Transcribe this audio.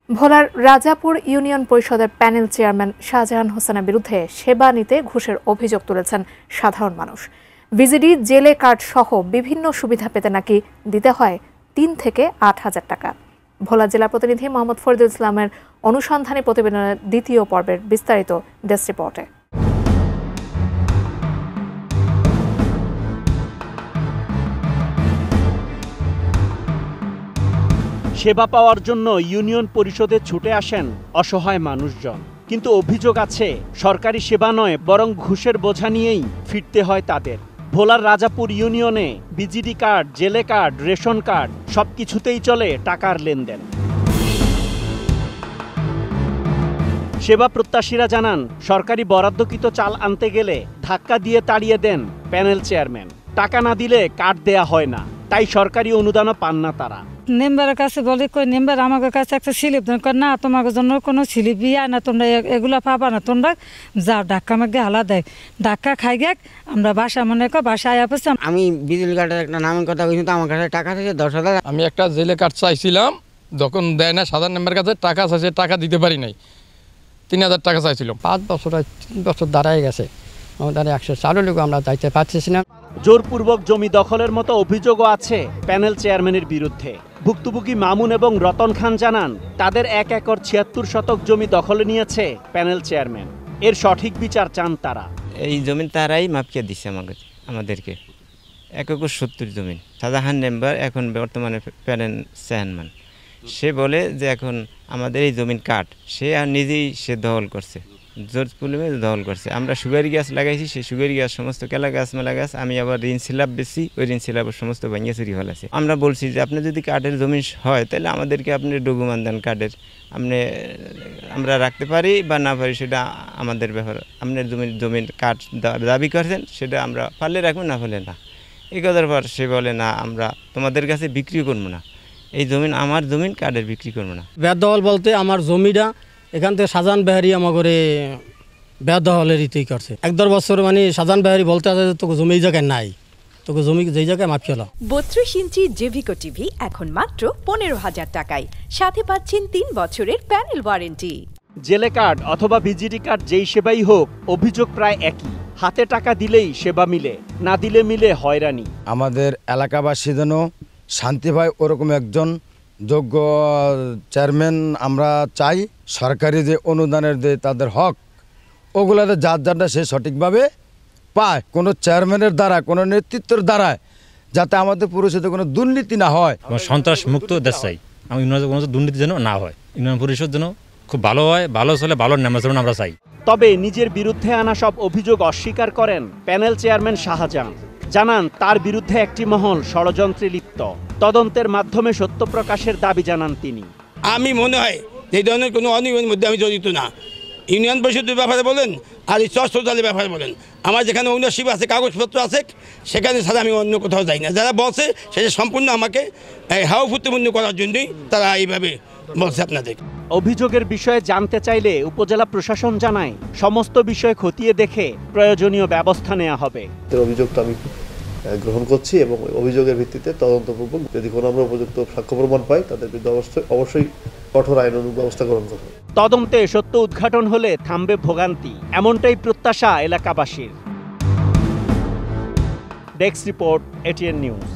ভোলার রাজাপুর ইউনিয়ন পরিষদের panel chairman Shahjahan হোসেনের বিরুদ্ধে সেবা নিতে ঘুষের অভিযোগ তুলেছেন সাধারণ মানুষ। ভিজিডি, জেলে কার্ড সহ বিভিন্ন সুবিধা পেতে নাকি দিতে হয় ৩ থেকে ৮,০০০ টাকা। ভোলা জেলা প্রতিনিধি মোহাম্মদ ফরিদুল ইসলামের অনুসন্ধানী প্রতিবেদনের দ্বিতীয় পর্বের বিস্তারিত ডেস্ক রিপোর্টে। সেবা পাওয়ার জন্য ইউনিয়ন পরিষদে ছুটে আসেন অসহায় মানুষজন, কিন্তু অভিযোগ আছে সরকারি সেবা নয় বরং ঘুষের বোঝা নিয়েই ফিরতে হয় তাদের। ভোলার রাজাপুর ইউনিয়নে ভিজিডি কার্ড, জেলে কার্ড, রেশন কার্ড সবকিছুতেই চলে টাকার লেনদেন। সেবা প্রত্যাশীরা জানান, সরকারি বরাদ্দকৃত চাল আনতে গেলে ধাক্কা দিয়ে তাড়িয়ে দেন প্যানেল চেয়ারম্যান। টাকা না দিলে কার্ড দেয়া হয় না, তাই সরকারি অনুদানও পান না তারা। মেম্বারের কাছে বলি, কই মেম্বার আমাদের কাছে একটা স্লিপ দেন, না তোমাদের জন্য কোনো স্লিপই আয় না, তোমরা এগুলো পাবা না, তোমরা যাও ধাক্কা মাকে হালা দেয়, ধাক্কা খাই গে আমরা বাসা মনে কর বাসা আয়া পড়ছি। আমি বিজলি কার্ডের একটা নামের কথা বলছি, তো আমার কাছে টাকা থেকে 10,000। আমি একটা জেলে কার্ড চাইছিলাম, যখন দেয় না সাধারণ মেম্বারের কাছে টাকা চাইছে, টাকা দিতে পারি নাই। 3,000 টাকা চাইছিল। 5 বছর 3 বছর দাঁড়ায় গেছে, আমাদের 100 চালু লোক আমরা যাইতে পারছি না। জোরপূর্বক জমি দখলের মতো অভিযোগও আছে প্যানেল চেয়ারম্যানের বিরুদ্ধে। ভুক্তভোগী মামুন এবং রতন খান জানান, তাদের 1 একর 76 শতক জমি দখলে নিয়েছে প্যানেল চেয়ারম্যান। এর সঠিক বিচার চান তারা। এই জমি তারাই মাপকে দিচ্ছে আমাদেরকে 1 একর 70 জমি। শাহজাহান মেম্বার এখন বর্তমানে প্যানেল চেয়ারম্যান, সে বলে যে এখন আমাদের এই জমিন কাট, সে আর নিজেই সে দখল করছে, জোরপূর্বক দখল করছে। আমরা সুগারি গাছ লাগাইছি, সেই সুগারি গাছ সমস্ত কেলা গাছ মেলা গাছ, আমি আবার ঋণ সিলাপ বেশি, ওই ঋণ সিলাপের সমস্ত ভাঙিয়ে চুরি ফেলেছে। আমরা বলছি যে আপনি যদি কাঠের জমি হয় তাহলে আমাদেরকে আপনি ডকুমেন্ট দেন কাঠের, আমরা রাখতে পারি বা না পারি সেটা আমাদের ব্যাপার। আপনার জমির কাঠ দাবি করছেন, সেটা আমরা পারলে রাখবো, না পারলে না। এই কথার পর সে বলে, না আমরা তোমাদের কাছে বিক্রি করবো না, এই জমিন আমার জমিন, কাঠের বিক্রি করবো না। বেদখল বলতে আমার জমিটা এখান থেকে শাহজাহান বেহারি আমাকে বেদখলের রীতি করছে। 1-1.5 বছর মানে শাহজাহান বেহারি বলতে আছে তোকে জমি এই জায়গায় নাই, তোকে জমি যেই জায়গায় মাপি হলো। 32 ইঞ্চি জেভিকো টিভি এখন মাত্র 15,000 টাকায়, সাথে পাচ্ছেন 3 বছরের প্যানেল ওয়ারেন্টি। জেলে কার্ড অথবা ভিজিডি কার্ড যেই সেবাই হোক, অভিযোগ প্রায় একই। হাতে টাকা দিলেই সেবা মিলে, না দিলে মিলে হয়রানি। আমাদের এলাকাবাসী যেন শান্তি পায় ওরকম একজন যোগ্য চেয়ারম্যান আমরা চাই। সরকারি যে অনুদানের যে তাদের হক, ওগুলাতে যার যারটা সে সঠিকভাবে পায়, কোনো চেয়ারম্যানের দ্বারা, কোনো নেতৃত্বের দ্বারা, যাতে আমাদের পরিষদে কোনো দুর্নীতি না হয়। সন্ত্রাস মুক্ত দেশ চাই, আমি কোনো দুর্নীতি যেন না হয়, ইউনিয়ন পরিষদ যেন খুব ভালো হয়, ভালো চলে, ভালো নামাচরণ আমরা চাই। তবে নিজের বিরুদ্ধে আনা সব অভিযোগ অস্বীকার করেন প্যানেল চেয়ারম্যান শাহজাহান। জানান, তার বিরুদ্ধে একটি মহল ষড়যন্ত্রে লিপ্ত। তদন্তের মাধ্যমে সত্য প্রকাশের দাবি জানান তিনি। আমি মনে হয় এই ধরনের কোনো অনিয়মের মধ্যে আমি জড়িত না। ইউনিয়ন পরিষদের ব্যাপারে বলেন আর এই চর্চালের ব্যাপারে বলেন, আমার যেখানে ওনারশিপ আছে, কাগজপত্র আছে, সেখানে ছাড়া আমি অন্য কোথাও যাই না। যারা বলছে সেটা সম্পূর্ণ আমাকে হাওয়া প্রতিপন্ন করার জন্যই তারা এইভাবে বলছে আপনাদের। অভিযোগের বিষয়ে জানতে চাইলে উপজেলা প্রশাসন জানায়, সমস্ত বিষয় খতিয়ে দেখে প্রয়োজনীয় ব্যবস্থা নেওয়া হবে। অভিযোগটা আমি গ্রহণ করছি এবং অভিযোগের ভিত্তিতে তদন্তপূর্বক যদি কোনো আমরা উপযুক্ত সাক্ষ্য প্রমাণ পাই, তাদের বিরুদ্ধে অবশ্যই কঠোর আইনানুগ ব্যবস্থা গ্রহণ করব। তদন্তে সত্য উদ্ঘাটন হলে থামবে ভোগান্তি, এমনটাই প্রত্যাশা এলাকাবাসীর। Desk report, ATN news.